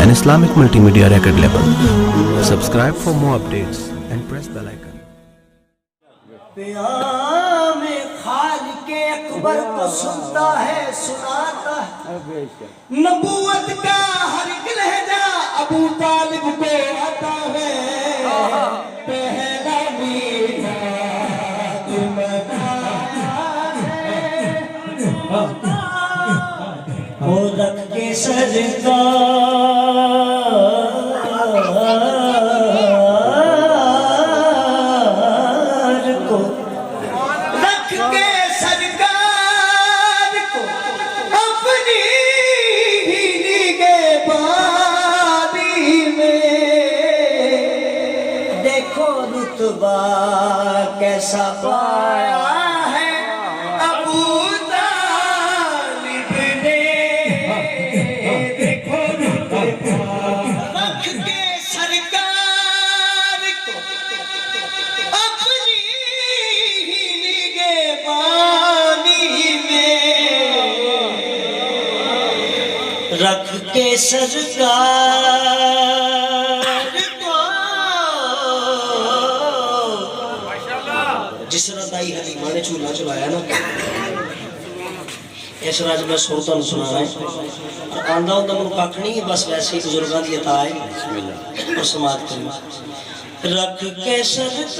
an Islamic multimedia record label. Subscribe for more updates and press bell icon. پیام خالق اکبر کو سنتا ہے سناتا ہے نبوت کا ہر ایک لہجہ ابو طالب کو آتا ہے پہلا میلاد منایا ہے وہ رکھ کے سجدہ کیسا پایا ہے ابو طالب نے دیکھو رکھ کے سرکار کو اپنی نگہبانی میں رکھ کے سرکار جس طرح دائی حلیمہ نے چولہا چلایا نا اس طرح جب میں سلطان سنا رہا ہے اور آندہ ہوندہ من کاکھ نہیں بس ویسے ہی بزرگاں دی عطا ہے اور سماعت کریں رکھ کے سرکار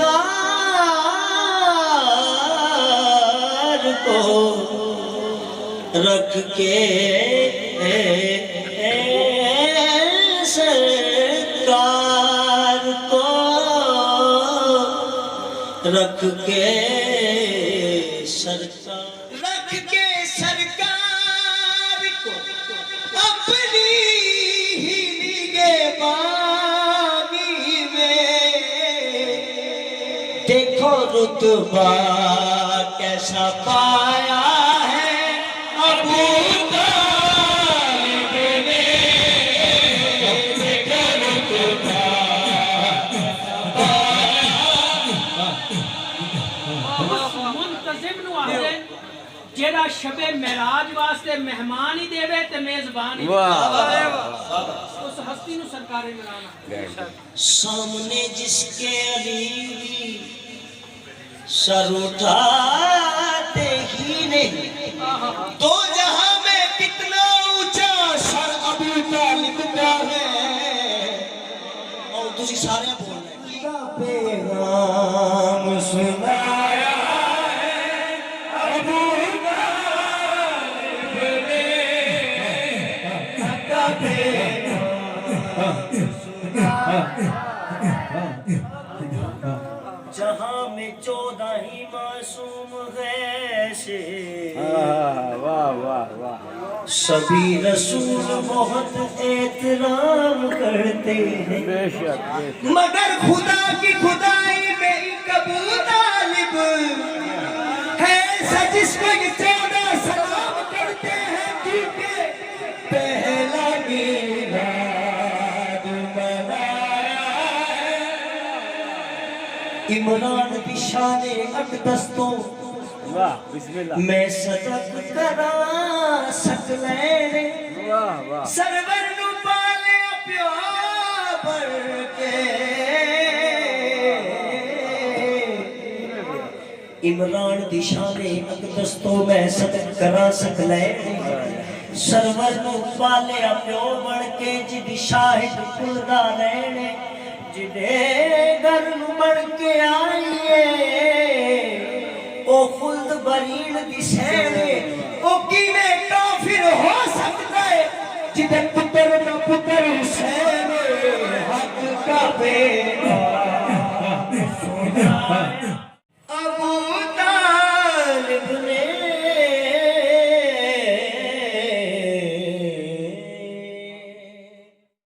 کو رکھ کے سرکار کو رکھ کے سرکار کو اپنی ہی نگہبانی میں دیکھو رتبہ کیسا پایا ہے ابو طالب نے دیکھو رتبہ جیڑا شب معراج واسطے مہمان ہی دے وے تے میزبان ہی اس ہستی نو سرکار ملانا سامنے جس کے علی سر اٹھاتے ہی نہیں دو جہاں میں کتنا اونچا سر ابو طالب کا ہے اور تسی سارے بول رہے ہیں پیغام سنایا جہاں میں 14 ہی معصوم ہے سے سبھی رسول بہت احترام کرتے ہیں مگر خدا کی خدائی میں ایک ابو طالب ہے جس کو یہ 14 سلام کرتے ہیں کیونکہ پہلا میلاد منایا ہے عمران کی شان اقدس تو میں صدق کرا سکلے سرور نو پالے پیو بھر کے عمران دی شان اقدس تو میں صدق کرا سکلے سرور نو پالے پیو بڑھ کے جدی شاہد کھلدا رہنے جدے گھر نو بڑھ کے آئیے او خلد برین دی سینے